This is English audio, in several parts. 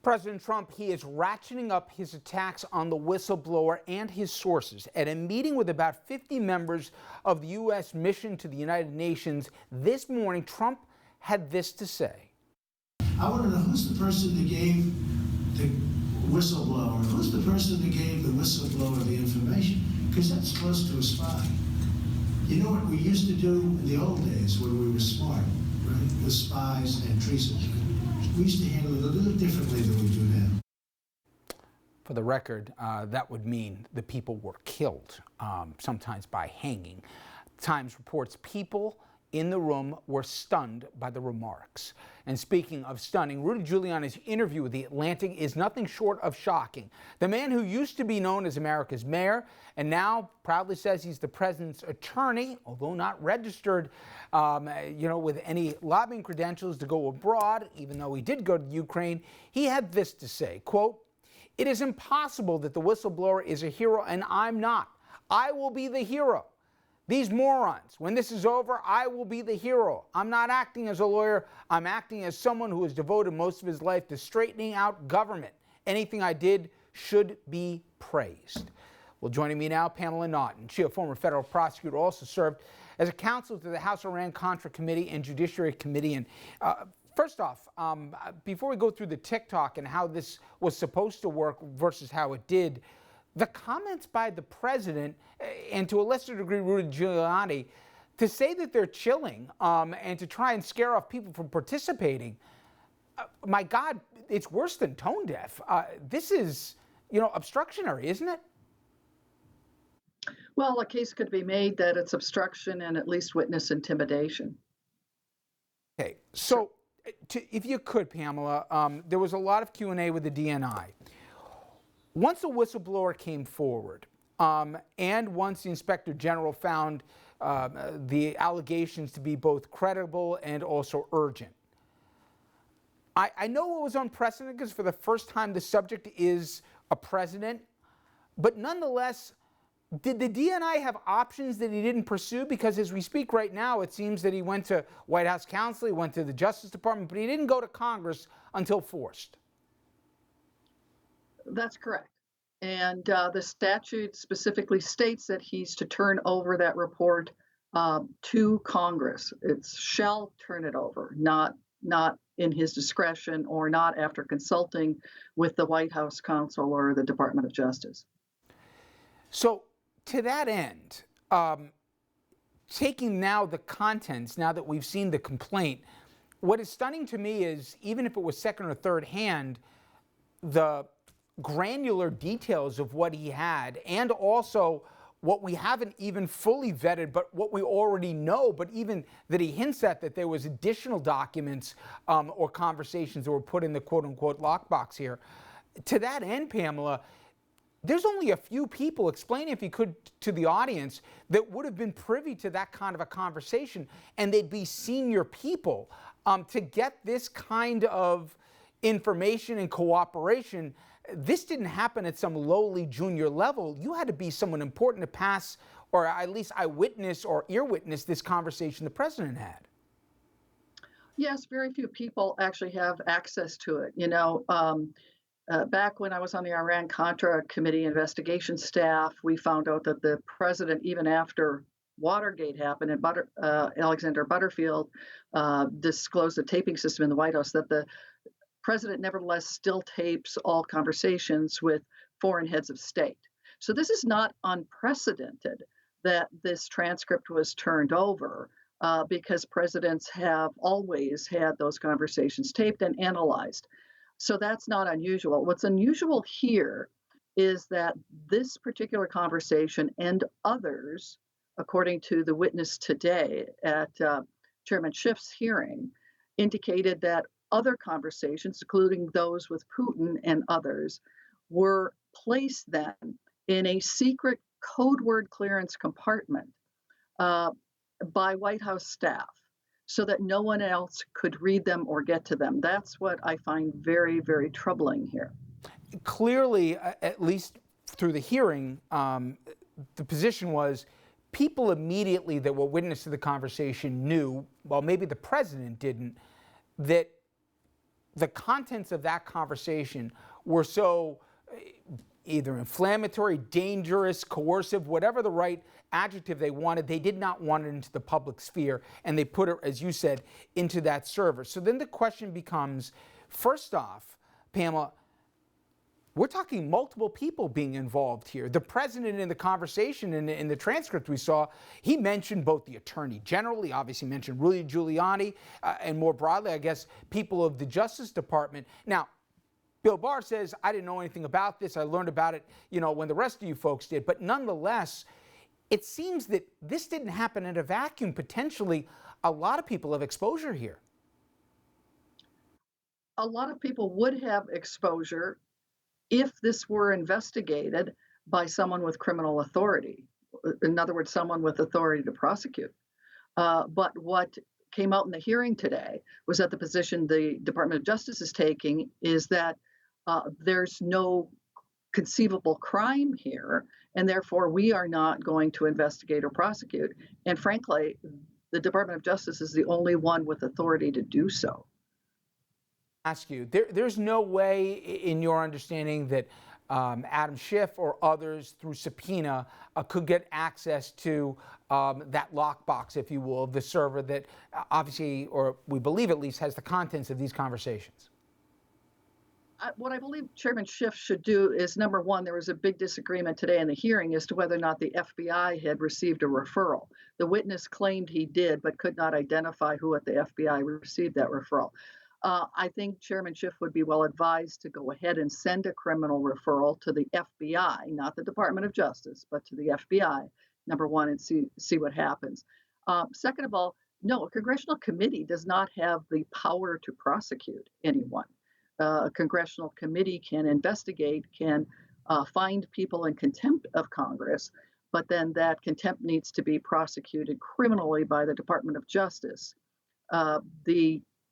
President Trump, he is ratcheting up his attacks on the whistleblower and his sources. At a meeting with about 50 members of the U.S. mission to the United Nations this morning, Trump had this to say. I want to know who's the person that gave the whistleblower, who's the person that gave the whistleblower the information, because that's close to a spy. You know what we used to do in the old days when we were smart, right? With spies and treason. We used to handle it a little differently than we do now. For the record, that would mean the people were killed, sometimes by hanging. Times reports people in the room were stunned by the remarks. And speaking of stunning, Rudy Giuliani's interview with The Atlantic is nothing short of shocking. The man who used to be known as America's mayor and now proudly says he's the president's attorney, although not registered, with any lobbying credentials to go abroad, even though he did go to Ukraine, he had this to say, quote, "It is impossible that the whistleblower is a hero and I'm not. I will be the hero. These morons, when this is over, I will be the hero. I'm not acting as a lawyer. I'm acting as someone who has devoted most of his life to straightening out government. Anything I did should be praised." Well, joining me now, Pamela Naughton. She, a former federal prosecutor, also served as a counsel to the House Iran-Contra Committee and Judiciary Committee. And first off, before we go through the TikTok and how this was supposed to work versus how it did, the comments by the president, and to a lesser degree Rudy Giuliani, to say that they're chilling and to try and scare off people from participating, my God, it's worse than tone deaf. This is, obstructionary, isn't it? Well, a case could be made that it's obstruction and at least witness intimidation. Okay, so if you could, Pamela, there was a lot of Q&A with the DNI. Once the whistleblower came forward, and once the Inspector General found the allegations to be both credible and also urgent, I know it was unprecedented because for the first time the subject is a president, but nonetheless, did the DNI have options that he didn't pursue? Because as we speak right now, it seems that he went to White House counsel, he went to the Justice Department, but he didn't go to Congress until forced. That's correct. And the statute specifically states that he's to turn over that report to Congress. It shall turn it over, not in his discretion or not after consulting with the White House counsel or the Department of Justice. So to that end, taking now the contents, now that we've seen the complaint, what is stunning to me is, even if it was second or third hand, the granular details of what he had, and also what we haven't even fully vetted, but what we already know, but even that he hints at that there was additional documents or conversations that were put in the quote-unquote lockbox here. To that end, Pamela, there's only a few people, explain if you could to the audience, that would have been privy to that kind of a conversation, and they'd be senior people. To get this kind of information and cooperation, this didn't happen at some lowly junior level. You had to be someone important to pass, or at least eyewitness or ear witness this conversation the president had. Yes, very few people actually have access to it. Back when I was on the Iran-Contra Committee investigation staff, we found out that the president, even after Watergate happened and Alexander Butterfield disclosed the taping system in the White House, that the president nevertheless still tapes all conversations with foreign heads of state. So this is not unprecedented that this transcript was turned over because presidents have always had those conversations taped and analyzed. So that's not unusual. What's unusual here is that this particular conversation and others, according to the witness today at Chairman Schiff's hearing, indicated that other conversations, including those with Putin and others, were placed then in a secret code word clearance compartment by White House staff so that no one else could read them or get to them. That's what I find very, very troubling here. Clearly, at least through the hearing, the position was people immediately that were witness to the conversation knew, well, maybe the president didn't, that the contents of that conversation were so either inflammatory, dangerous, coercive, whatever the right adjective they wanted, they did not want it into the public sphere, and they put it, as you said, into that server. So then the question becomes, first off, Pamela, we're talking multiple people being involved here. The president, in the conversation, in the transcript we saw, he mentioned both the attorney general, he obviously mentioned Rudy Giuliani, and more broadly, I guess, people of the Justice Department. Now, Bill Barr says, I didn't know anything about this. I learned about it, when the rest of you folks did. But nonetheless, it seems that this didn't happen in a vacuum. Potentially, a lot of people have exposure here. A lot of people would have exposure if this were investigated by someone with criminal authority. In other words, someone with authority to prosecute. But what came out in the hearing today was that the position the Department of Justice is taking is that there's no conceivable crime here, and therefore we are not going to investigate or prosecute. And frankly, the Department of Justice is the only one with authority to do so. Ask you, there's no way, in your understanding, that Adam Schiff or others, through subpoena, could get access to that lockbox, if you will, of the server that obviously, or we believe at least, has the contents of these conversations? What I believe Chairman Schiff should do is, number one, there was a big disagreement today in the hearing as to whether or not the FBI had received a referral. The witness claimed he did, but could not identify who at the FBI received that referral. I think Chairman Schiff would be well advised to go ahead and send a criminal referral to the FBI, not the Department of Justice, but to the FBI, number one, and see what happens. Second of all, no, a congressional committee does not have the power to prosecute anyone. A congressional committee can investigate, can find people in contempt of Congress, but then that contempt needs to be prosecuted criminally by the Department of Justice.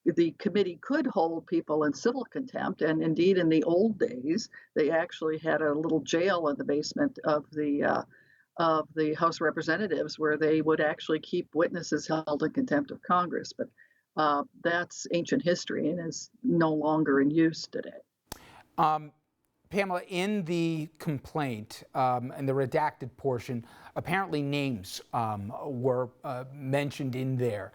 The committee could hold people in civil contempt, and indeed in the old days, they actually had a little jail in the basement of the House of Representatives where they would actually keep witnesses held in contempt of Congress. But that's ancient history and is no longer in use today. Pamela, in the complaint and the redacted portion, apparently names were mentioned in there.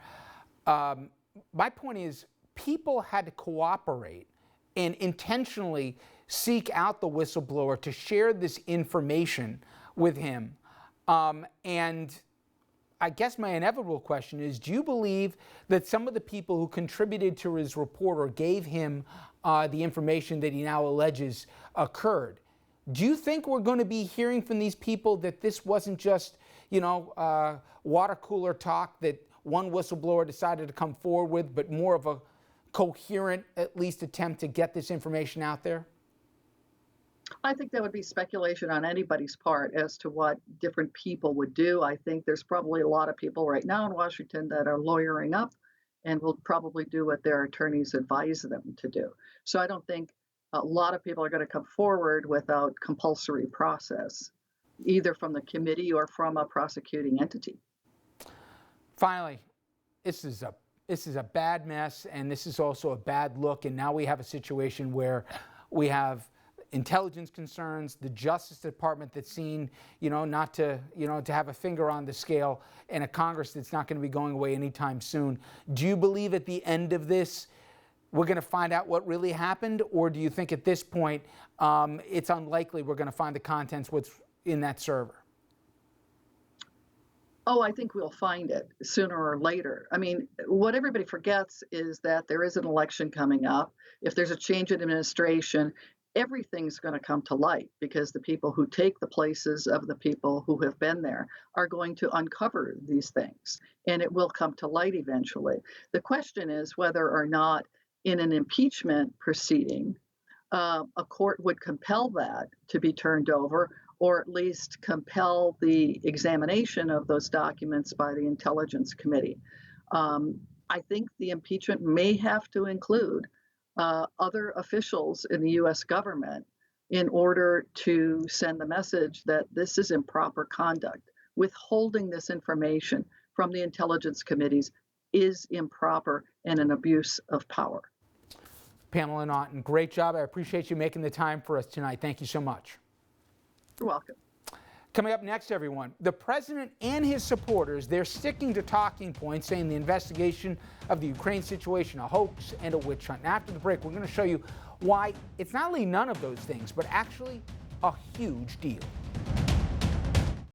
My point is, people had to cooperate and intentionally seek out the whistleblower to share this information with him. And I guess my inevitable question is, do you believe that some of the people who contributed to his report or gave him the information that he now alleges occurred? Do you think we're going to be hearing from these people that this wasn't just, water cooler talk that one whistleblower decided to come forward with, but more of a coherent, at least, attempt to get this information out there? I think that would be speculation on anybody's part as to what different people would do. I think there's probably a lot of people right now in Washington that are lawyering up and will probably do what their attorneys advise them to do. So I don't think a lot of people are going to come forward without compulsory process, either from the committee or from a prosecuting entity. Finally, this is a bad mess, and this is also a bad look. And now we have a situation where we have intelligence concerns, the Justice Department that's seen, not to, to have a finger on the scale, and a Congress that's not going to be going away anytime soon. Do you believe at the end of this, we're going to find out what really happened, or do you think at this point it's unlikely we're going to find the contents, what's in that server? Oh, I think we'll find it sooner or later. I mean, what everybody forgets is that there is an election coming up. If there's a change in administration, everything's going to come to light because the people who take the places of the people who have been there are going to uncover these things, and it will come to light eventually. The question is whether or not in an impeachment proceeding, a court would compel that to be turned over, or at least compel the examination of those documents by the Intelligence Committee. I think the impeachment may have to include other officials in the U.S. government in order to send the message that this is improper conduct. Withholding this information from the intelligence committees is improper and an abuse of power. Pamela Naughton, great job. I appreciate you making the time for us tonight. Thank you so much. You're welcome. Coming up next, everyone, the president and his supporters, they're sticking to talking points, saying the investigation of the Ukraine situation, a hoax and a witch hunt. And after the break, we're going to show you why it's not only none of those things, but actually a huge deal.